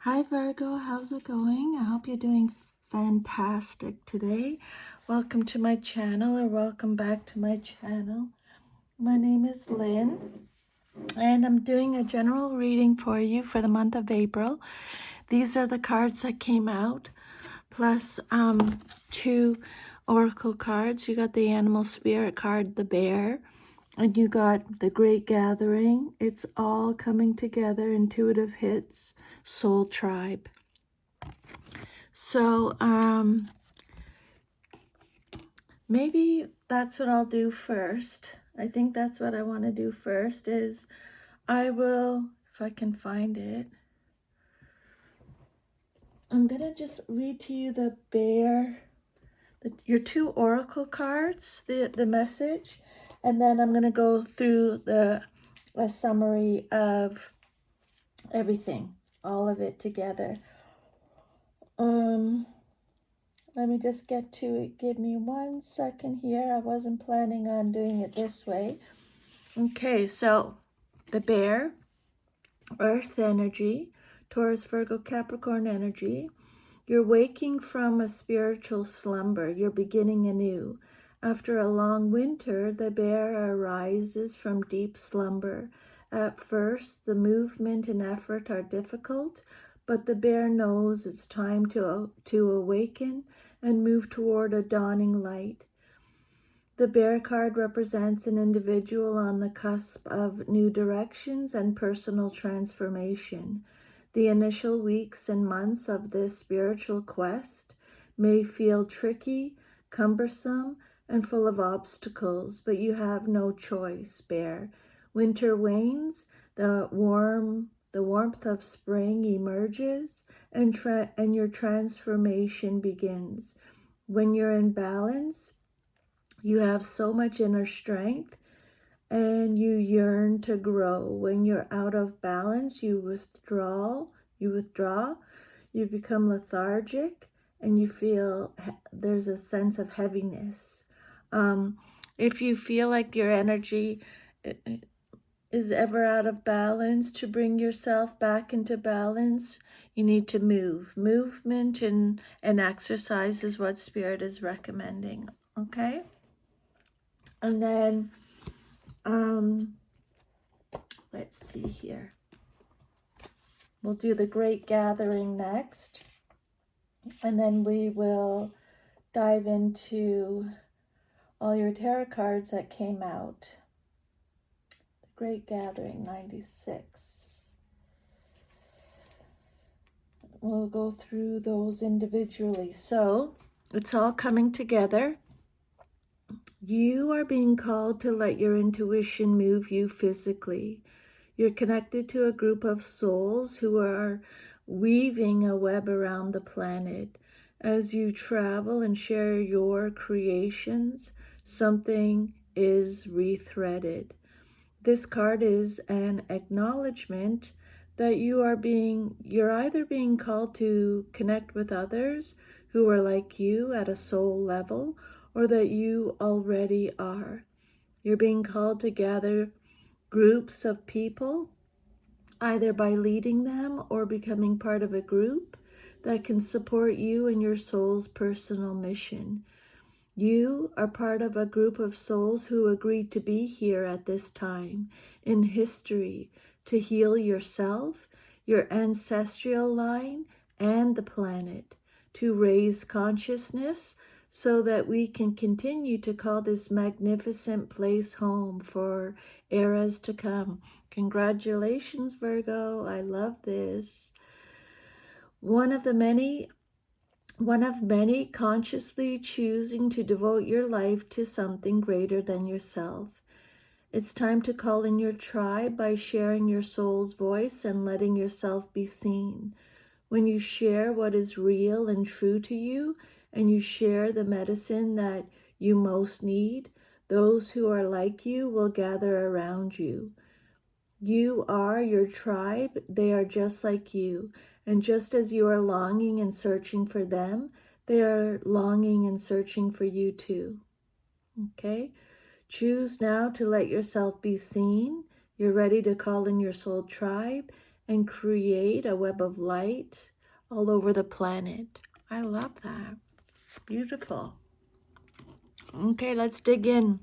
Hi Virgo, how's it going? I hope you're doing fantastic today. Welcome to my channel, or welcome back to my channel. My name is Lynn, and I'm doing a general reading for you for the month of April. These are the cards that came out, plus two oracle cards. You got the animal spirit card, the bear, and you got the great gathering. It's all coming together, intuitive hits, soul tribe. So maybe that's what I'll do first. I think that's what I want to do first is I will, if I can find it, I'm going to just read to you the bear, your two oracle cards, the message, and then I'm going to go through a summary of everything, all of it together. Let me just get to it. Give me 1 second here. I wasn't planning on doing it this way. Okay, so the bear, earth energy, Taurus, Virgo, Capricorn energy. You're waking from a spiritual slumber. You're beginning anew. After a long winter, the bear arises from deep slumber. At first, the movement and effort are difficult, but the bear knows it's time to awaken and move toward a dawning light. The bear card represents an individual on the cusp of new directions and personal transformation. The initial weeks and months of this spiritual quest may feel tricky, cumbersome, and full of obstacles, but you have no choice, bear. Winter wanes, the warmth of spring emerges, and your transformation begins. When you're in balance, you have so much inner strength and you yearn to grow. When you're out of balance, you withdraw, you become lethargic, and you feel there's a sense of heaviness. If you feel like your energy is ever out of balance, to bring yourself back into balance, you need to move. Movement and exercise is what Spirit is recommending, okay? And then, let's see here. We'll do the Great Gathering next. And then we will dive into all your tarot cards that came out. The Great Gathering, 96. We'll go through those individually. So, it's all coming together. You are being called to let your intuition move you physically. You're connected to a group of souls who are weaving a web around the planet. As you travel and share your creations, something is rethreaded. This card is an acknowledgement that you're either being called to connect with others who are like you at a soul level, or that you already are. You're being called to gather groups of people, either by leading them or becoming part of a group that can support you in your soul's personal mission. You are part of a group of souls who agreed to be here at this time in history to heal yourself, your ancestral line, and the planet, to raise consciousness so that we can continue to call this magnificent place home for eras to come. Congratulations, Virgo. I love this. One of many consciously choosing to devote your life to something greater than yourself. It's time to call in your tribe by sharing your soul's voice and letting yourself be seen. When you share what is real and true to you, and you share the medicine that you most need, those who are like you will gather around you. You are your tribe. They are just like you. And just as you are longing and searching for them, they are longing and searching for you too. Okay? Choose now to let yourself be seen. You're ready to call in your soul tribe and create a web of light all over the planet. I love that. Beautiful. Okay, let's dig in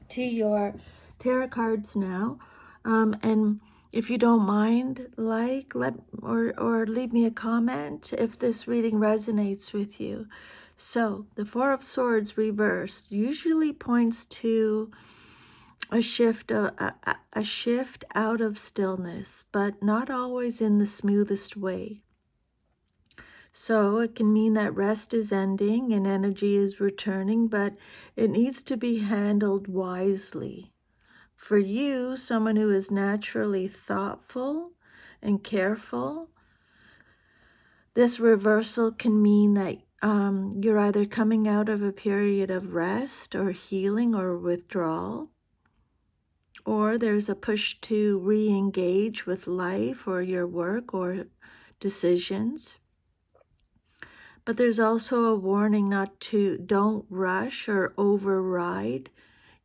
to your tarot cards now. And if you don't mind, or leave me a comment if this reading resonates with you. So the Four of Swords reversed usually points to a shift, a shift out of stillness, but not always in the smoothest way. So it can mean that rest is ending and energy is returning, but it needs to be handled wisely. For you, someone who is naturally thoughtful and careful, this reversal can mean that you're either coming out of a period of rest or healing or withdrawal, or there's a push to re-engage with life or your work or decisions. But there's also a warning don't rush or override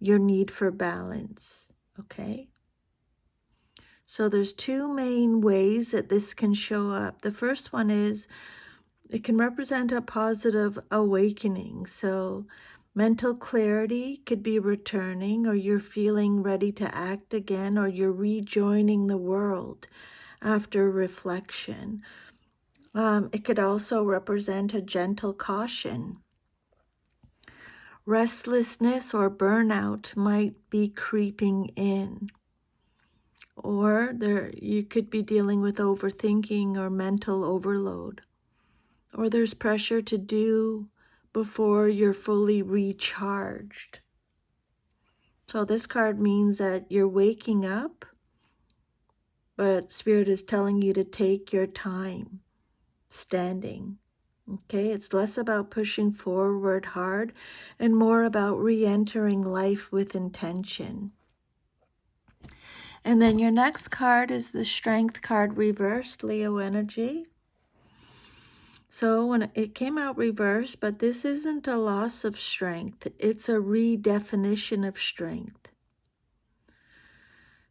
your need for balance, okay? So there's two main ways that this can show up. The first one is it can represent a positive awakening. So mental clarity could be returning, or you're feeling ready to act again, or you're rejoining the world after reflection. It could also represent a gentle caution. Restlessness or burnout might be creeping in. Or you could be dealing with overthinking or mental overload. Or there's pressure to do before you're fully recharged. So this card means that you're waking up, but Spirit is telling you to take your time standing. Okay, it's less about pushing forward hard and more about re-entering life with intention. And then your next card is the Strength card reversed, Leo energy. So when it came out reversed, but this isn't a loss of strength, it's a redefinition of strength.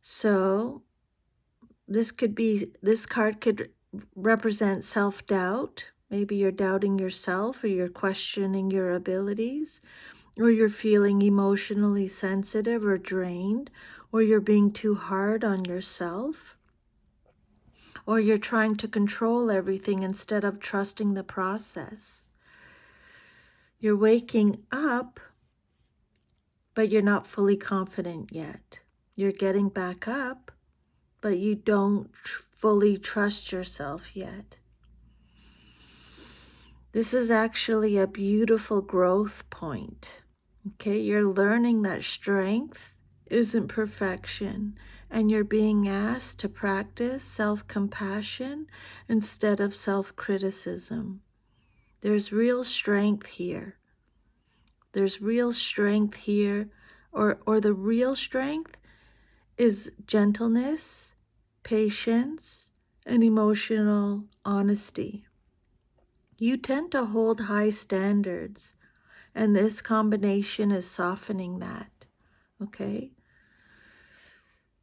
So this card could represent self-doubt. Maybe you're doubting yourself, or you're questioning your abilities, or you're feeling emotionally sensitive or drained, or you're being too hard on yourself, or you're trying to control everything instead of trusting the process. You're waking up, but you're not fully confident yet. You're getting back up, but you don't fully trust yourself yet. This is actually a beautiful growth point. Okay, you're learning that strength isn't perfection, and you're being asked to practice self-compassion instead of self-criticism. There's real strength here. There's real strength here, or the real strength is gentleness, patience, and emotional honesty. You tend to hold high standards, and this combination is softening that, okay?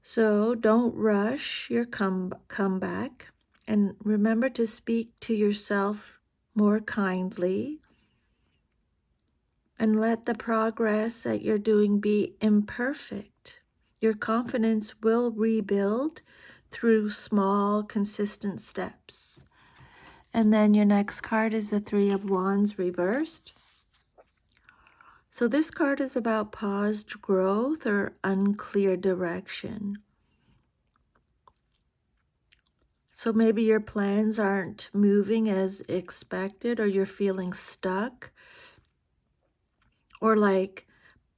So don't rush your comeback, and remember to speak to yourself more kindly, and let the progress that you're doing be imperfect. Your confidence will rebuild through small, consistent steps. And then your next card is the Three of Wands reversed. So this card is about paused growth or unclear direction. So maybe your plans aren't moving as expected, or you're feeling stuck, or like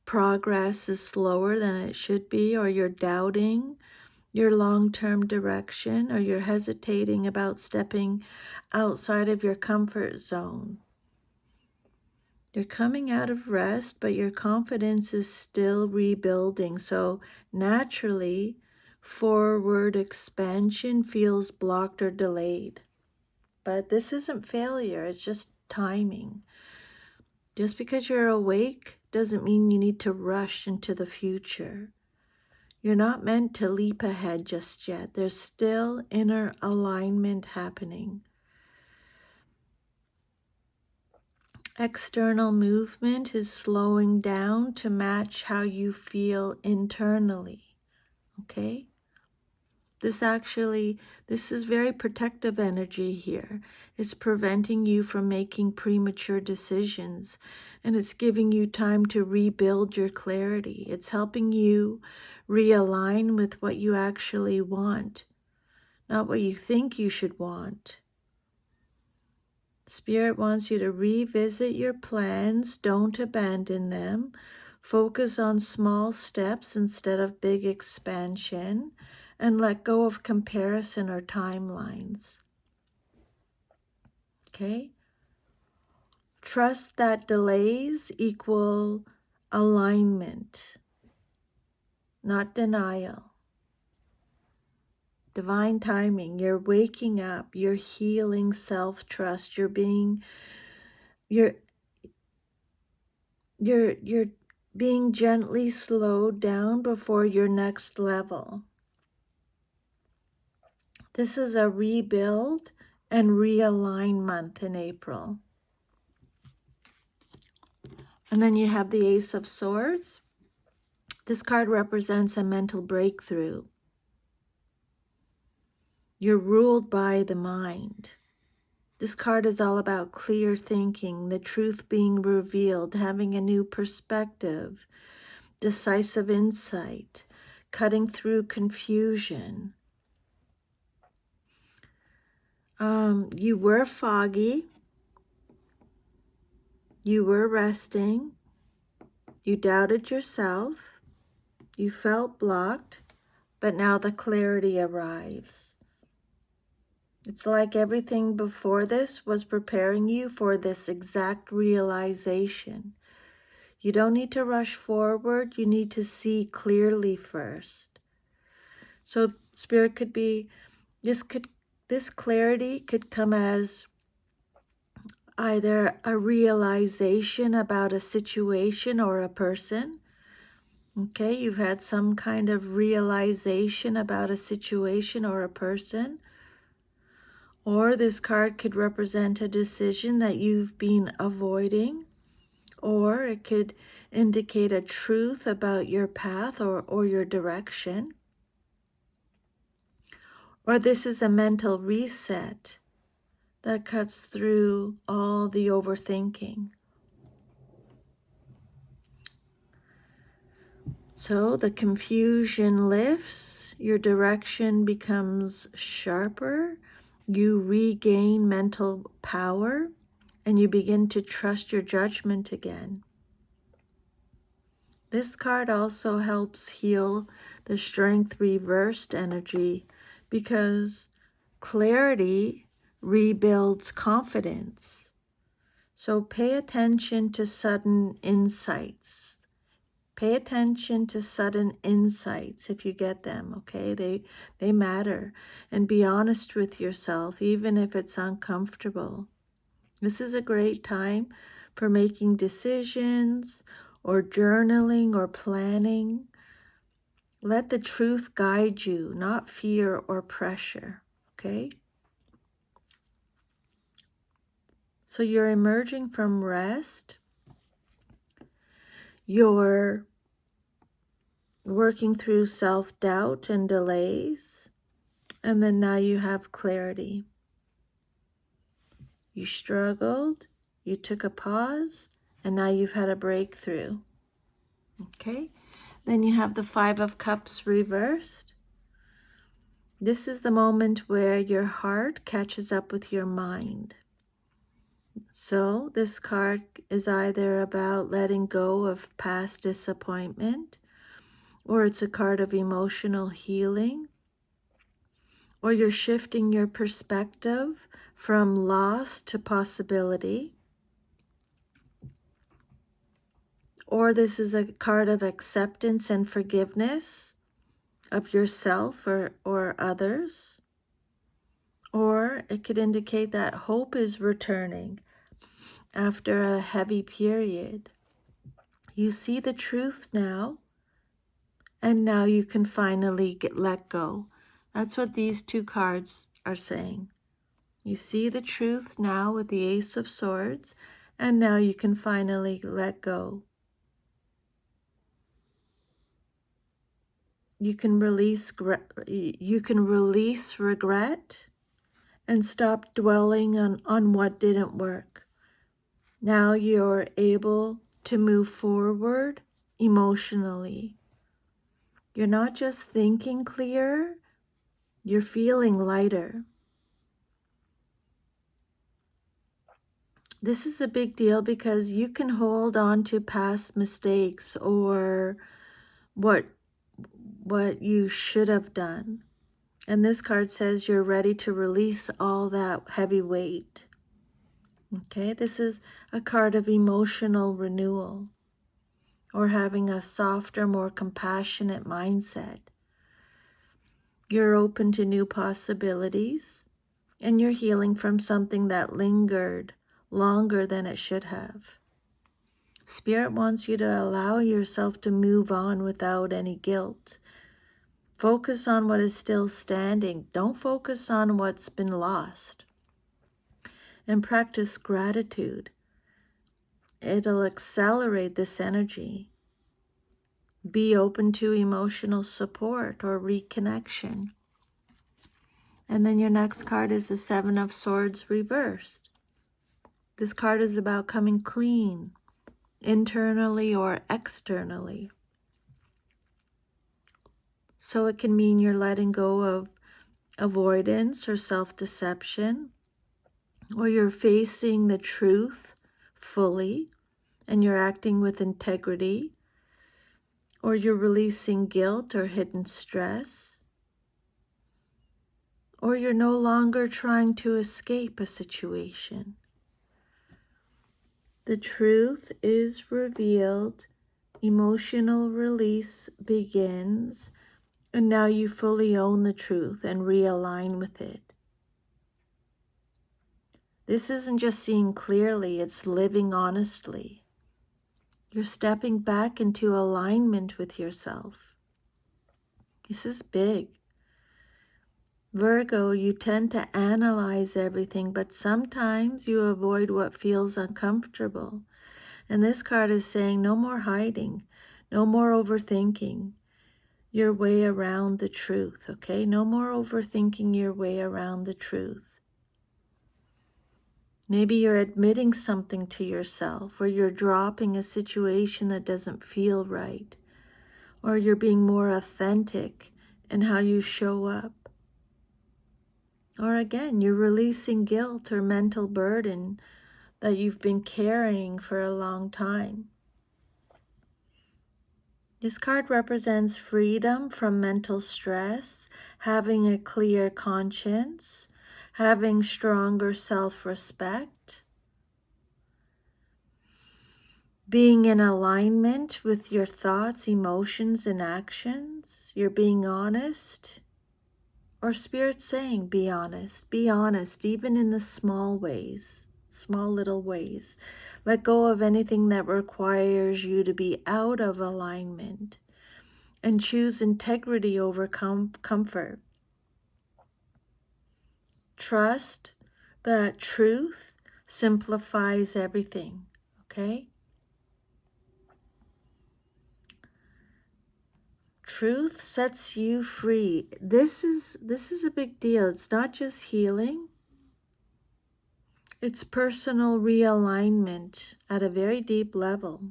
progress is slower than it should be, or you're doubting your long-term direction, or you're hesitating about stepping outside of your comfort zone. You're coming out of rest, but your confidence is still rebuilding. So naturally, forward expansion feels blocked or delayed. But this isn't failure, it's just timing. Just because you're awake doesn't mean you need to rush into the future. You're not meant to leap ahead just yet. There's still inner alignment happening. External movement is slowing down to match how you feel internally. Okay? This is very protective energy here. It's preventing you from making premature decisions, and it's giving you time to rebuild your clarity. It's helping you realign with what you actually want, not what you think you should want. Spirit wants you to revisit your plans. Don't abandon them. Focus on small steps instead of big expansion, and let go of comparison or timelines. Okay? Trust that delays equal alignment, not denial. Divine timing. You're waking up. You're healing self-trust. You're being gently slowed down before your next level. This is a rebuild and realign month in April. And then you have the Ace of Swords. This card represents a mental breakthrough. You're ruled by the mind. This card is all about clear thinking, the truth being revealed, having a new perspective, decisive insight, cutting through confusion. You were foggy, you were resting, you doubted yourself, you felt blocked, but now the clarity arrives. It's like everything before this was preparing you for this exact realization. You don't need to rush forward, you need to see clearly first. So Spirit could be, this clarity could come as either a realization about a situation or a person. Okay, you've had some kind of realization about a situation or a person. Or this card could represent a decision that you've been avoiding. Or it could indicate a truth about your path or your direction. Or this is a mental reset that cuts through all the overthinking. So the confusion lifts, your direction becomes sharper, you regain mental power, and you begin to trust your judgment again. This card also helps heal the strength reversed energy because clarity rebuilds confidence. So pay attention to sudden insights. Pay attention to sudden insights if you get them, okay? They matter. And be honest with yourself, even if it's uncomfortable. This is a great time for making decisions or journaling or planning. Let the truth guide you, not fear or pressure, okay? So you're emerging from rest. You're working through self-doubt and delays. And then now you have clarity. You struggled, you took a pause, and now you've had a breakthrough. Okay? Then you have the Five of Cups reversed. This is the moment where your heart catches up with your mind. So this card is either about letting go of past disappointment, or it's a card of emotional healing, or you're shifting your perspective from loss to possibility, or this is a card of acceptance and forgiveness of yourself or others, or it could indicate that hope is returning after a heavy period. You see the truth now, And now you can finally let go. That's what these two cards are saying. You see the truth now with the Ace of Swords, and now you can finally let go. You can release regret and stop dwelling on what didn't work. Now you're able to move forward emotionally. You're not just thinking clearer, you're feeling lighter. This is a big deal because you can hold on to past mistakes or what you should have done. And this card says you're ready to release all that heavy weight. Okay, this is a card of emotional renewal or having a softer, more compassionate mindset. You're open to new possibilities and you're healing from something that lingered longer than it should have. Spirit wants you to allow yourself to move on without any guilt. Focus on what is still standing. Don't focus on what's been lost. And practice gratitude. It'll accelerate this energy. Be open to emotional support or reconnection. And then your next card is the Seven of Swords reversed. This card is about coming clean, internally or externally. So it can mean you're letting go of avoidance or self-deception, or you're facing the truth fully and you're acting with integrity, or you're releasing guilt or hidden stress, or you're no longer trying to escape a situation. The truth is revealed, emotional release begins, and now you fully own the truth and realign with it. This isn't just seeing clearly, it's living honestly. You're stepping back into alignment with yourself. This is big. Virgo, you tend to analyze everything, but sometimes you avoid what feels uncomfortable. And this card is saying no more hiding, no more overthinking your way around the truth, okay? No more overthinking your way around the truth. Maybe you're admitting something to yourself, or you're dropping a situation that doesn't feel right, or you're being more authentic in how you show up. Or again, you're releasing guilt or mental burden that you've been carrying for a long time. This card represents freedom from mental stress, having a clear conscience, having stronger self-respect, being in alignment with your thoughts, emotions, and actions. You're being honest, or Spirit saying, be honest, even in the small ways, small little ways. Let go of anything that requires you to be out of alignment and choose integrity over comfort. Trust that truth simplifies everything, okay? Truth sets you free. This is a big deal. It's not just healing. It's personal realignment at a very deep level.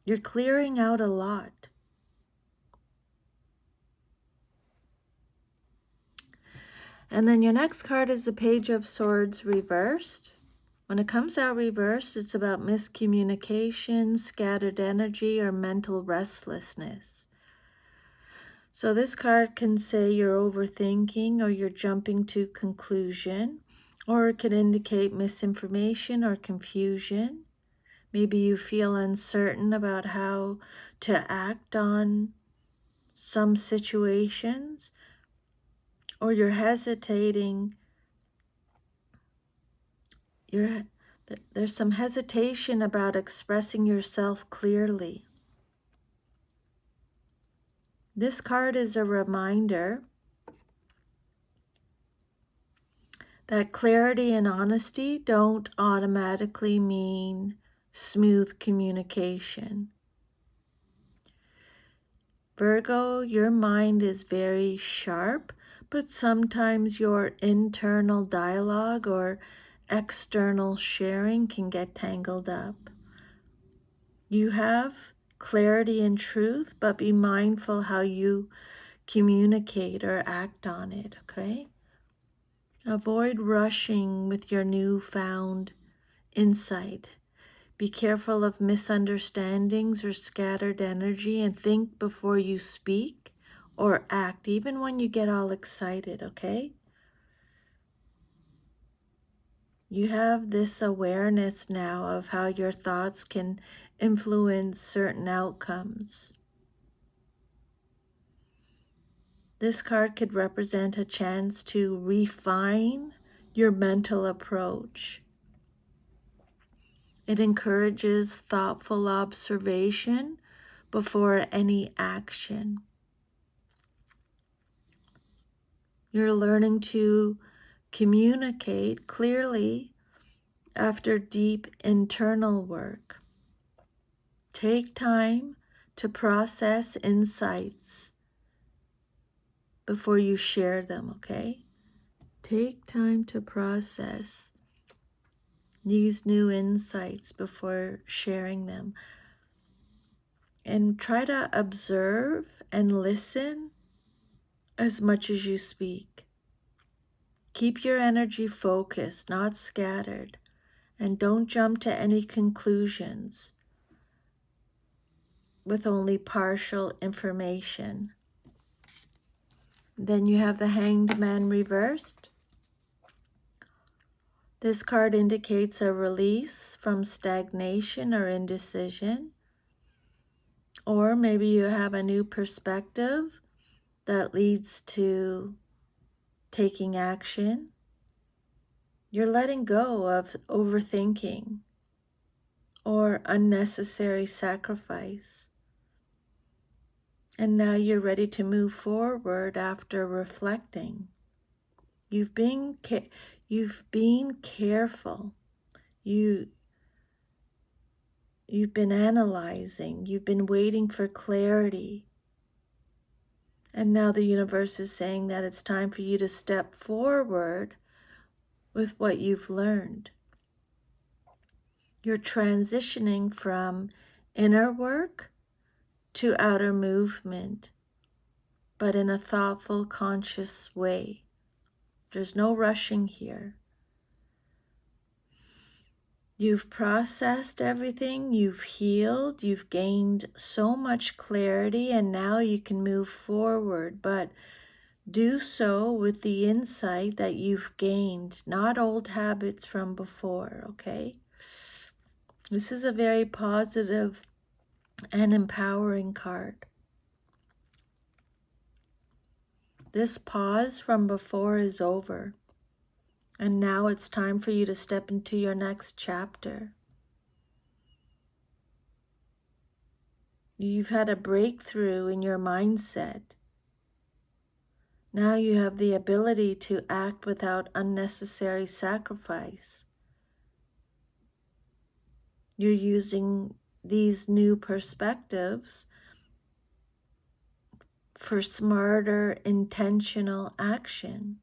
You're clearing out a lot. And then your next card is the Page of Swords reversed. When it comes out reversed, it's about miscommunication, scattered energy, or mental restlessness. So this card can say you're overthinking or you're jumping to conclusion, or it could indicate misinformation or confusion. Maybe you feel uncertain about how to act on some situations, or you're hesitating. The There's some hesitation about expressing yourself clearly. This card is a reminder that clarity and honesty don't automatically mean smooth communication. Virgo, your mind is very sharp, but sometimes your internal dialogue or external sharing can get tangled up. You have clarity and truth, but be mindful how you communicate or act on it, okay? Avoid rushing with your newfound insight. Be careful of misunderstandings or scattered energy, and think before you speak or act, even when you get all excited, okay? You have this awareness now of how your thoughts can influence certain outcomes. This card could represent a chance to refine your mental approach. It encourages thoughtful observation before any action. You're learning to communicate clearly after deep internal work. Take time to process insights before you share them, okay? Take time to process these new insights before sharing them. And try to observe and listen as much as you speak. Keep your energy focused, not scattered, and don't jump to any conclusions with only partial information. Then you have the Hanged Man reversed. This card indicates a release from stagnation or indecision. Or maybe you have a new perspective that leads to taking action. You're letting go of overthinking or unnecessary sacrifice. And now you're ready to move forward after reflecting. You've been careful. You've been analyzing. You've been waiting for clarity. And now the universe is saying that it's time for you to step forward with what you've learned. You're transitioning from inner work to outer movement, but in a thoughtful, conscious way. There's no rushing here. You've processed everything, you've healed, you've gained so much clarity, and now you can move forward, but do so with the insight that you've gained, not old habits from before, okay? This is a very positive and empowering card. This pause from before is over, and now it's time for you to step into your next chapter. You've had a breakthrough in your mindset. Now you have the ability to act without unnecessary sacrifice. You're using these new perspectives for smarter, intentional action.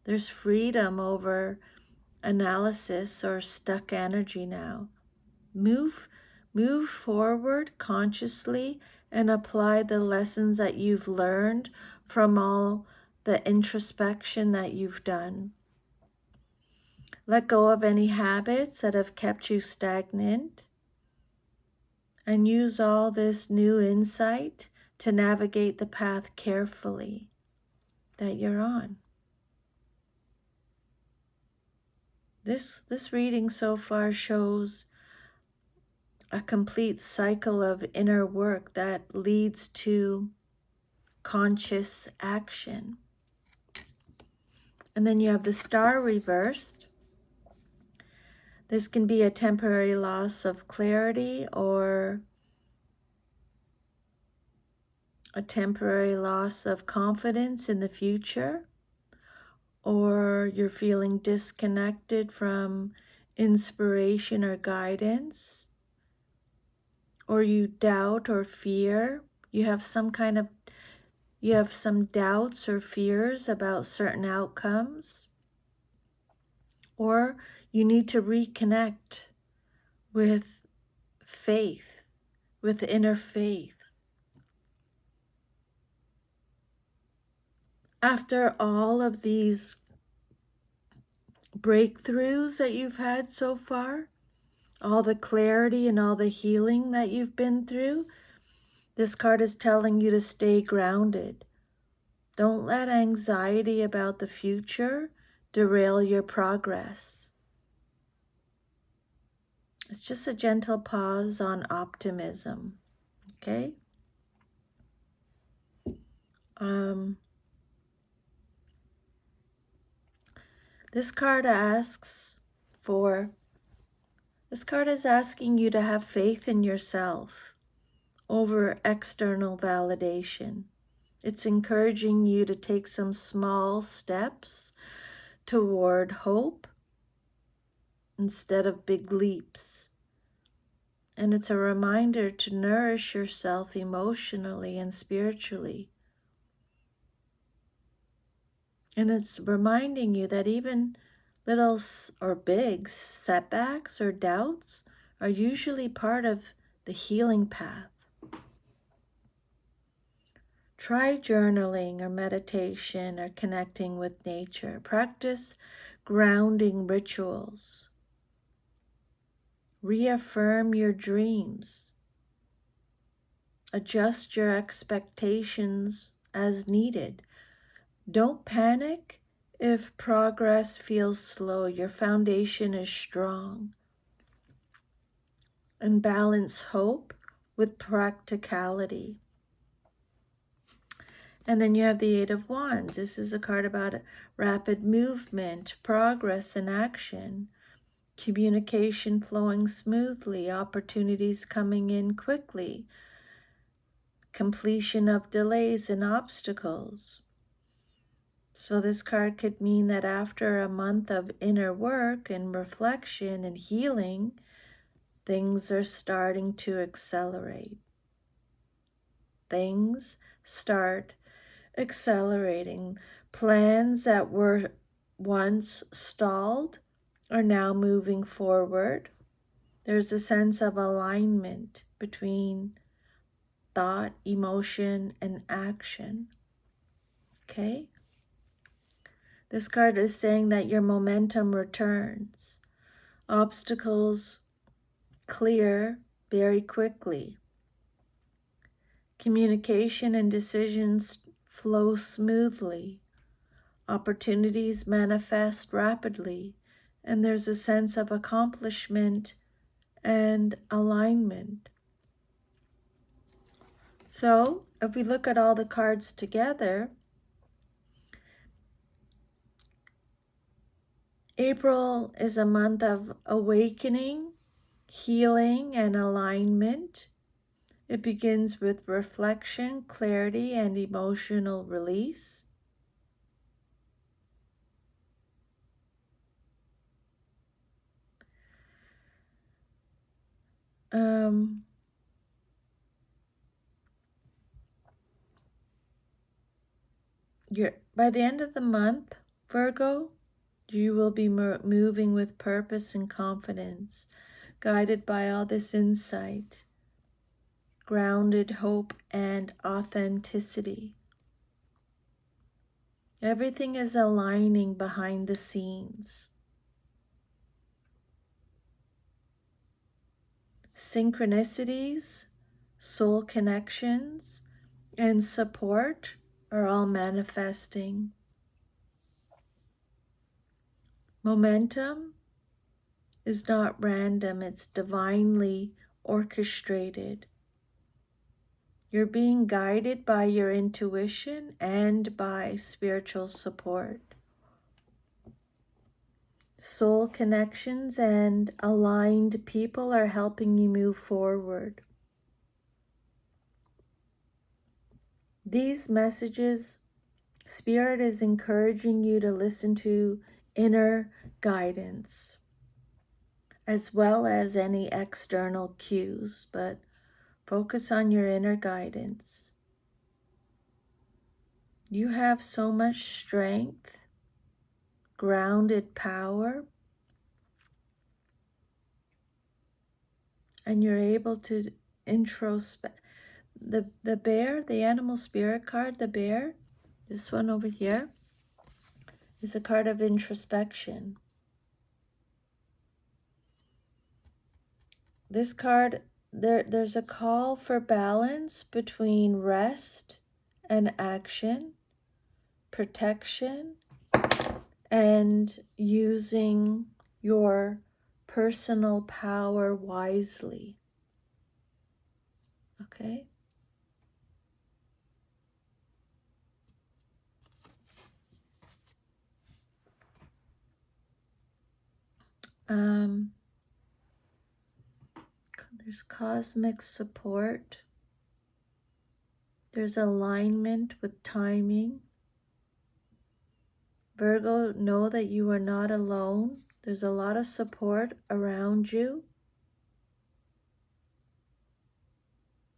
There's freedom over analysis or stuck energy now. Move forward consciously and apply the lessons that you've learned from all the introspection that you've done. Let go of any habits that have kept you stagnant and use all this new insight to navigate the path carefully that you're on. This reading so far shows a complete cycle of inner work that leads to conscious action. And then you have the Star reversed. This can be a temporary loss of clarity or a temporary loss of confidence in the future, or you're feeling disconnected from inspiration or guidance, or you doubt or fear. You have some doubts or fears about certain outcomes, or you need to reconnect with faith, with inner faith. After all of these breakthroughs that you've had so far, all the clarity and all the healing that you've been through, this card is telling you to stay grounded. Don't let anxiety about the future derail your progress. It's just a gentle pause on optimism, okay? This card is asking you to have faith in yourself over external validation. It's encouraging you to take some small steps toward hope instead of big leaps. And it's a reminder to nourish yourself emotionally and spiritually. And it's reminding you that even little or big setbacks or doubts are usually part of the healing path. Try journaling or meditation or connecting with nature. Practice grounding rituals. Reaffirm your dreams. Adjust your expectations as needed. Don't panic if progress feels slow. Your foundation is strong. And balance hope with practicality. And then you have the Eight of Wands. This is a card about rapid movement, progress, and action. Communication flowing smoothly, opportunities coming in quickly, completion of delays and obstacles. So this card could mean that after a month of inner work and reflection and healing, things are starting to accelerate. Things start accelerating. Plans that were once stalled are now moving forward. There's a sense of alignment between thought, emotion, and action. Okay? This card is saying that your momentum returns. Obstacles clear very quickly. Communication and decisions flow smoothly. Opportunities manifest rapidly, and there's a sense of accomplishment and alignment. So, if we look at all the cards together, April is a month of awakening, healing, and alignment. It begins with reflection, clarity, and emotional release. By the end of the month, Virgo, you will be moving with purpose and confidence, guided by all this insight, grounded hope and authenticity. Everything is aligning behind the scenes. Synchronicities, soul connections, and support are all manifesting. Momentum is not random, it's divinely orchestrated. You're being guided by your intuition and by spiritual support. Soul connections and aligned people are helping you move forward. These messages, Spirit is encouraging you to listen to inner guidance as well as any external cues, but focus on your inner guidance. You have so much strength, grounded power, and you're able to introspect. The bear, the animal spirit card, the bear, this one over here, is a card of introspection. This card, there's a call for balance between rest and action, protection, and using your personal power wisely. Okay? There's cosmic support. There's alignment with timing. Virgo, know that you are not alone. There's a lot of support around you.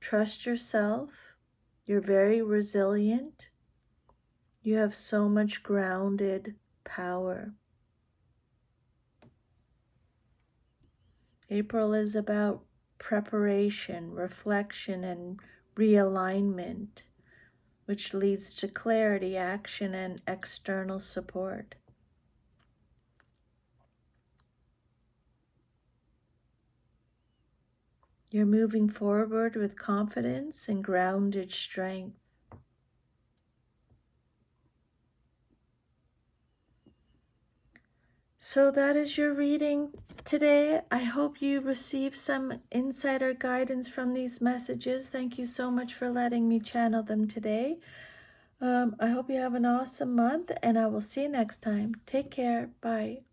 Trust yourself. You're very resilient. You have so much grounded power. April is about preparation, reflection, and realignment, which leads to clarity, action, and external support. You're moving forward with confidence and grounded strength. So that is your reading today. I hope you received some insider guidance from these messages. Thank you so much for letting me channel them today. I hope you have an awesome month, and I will see you next time. Take care. Bye.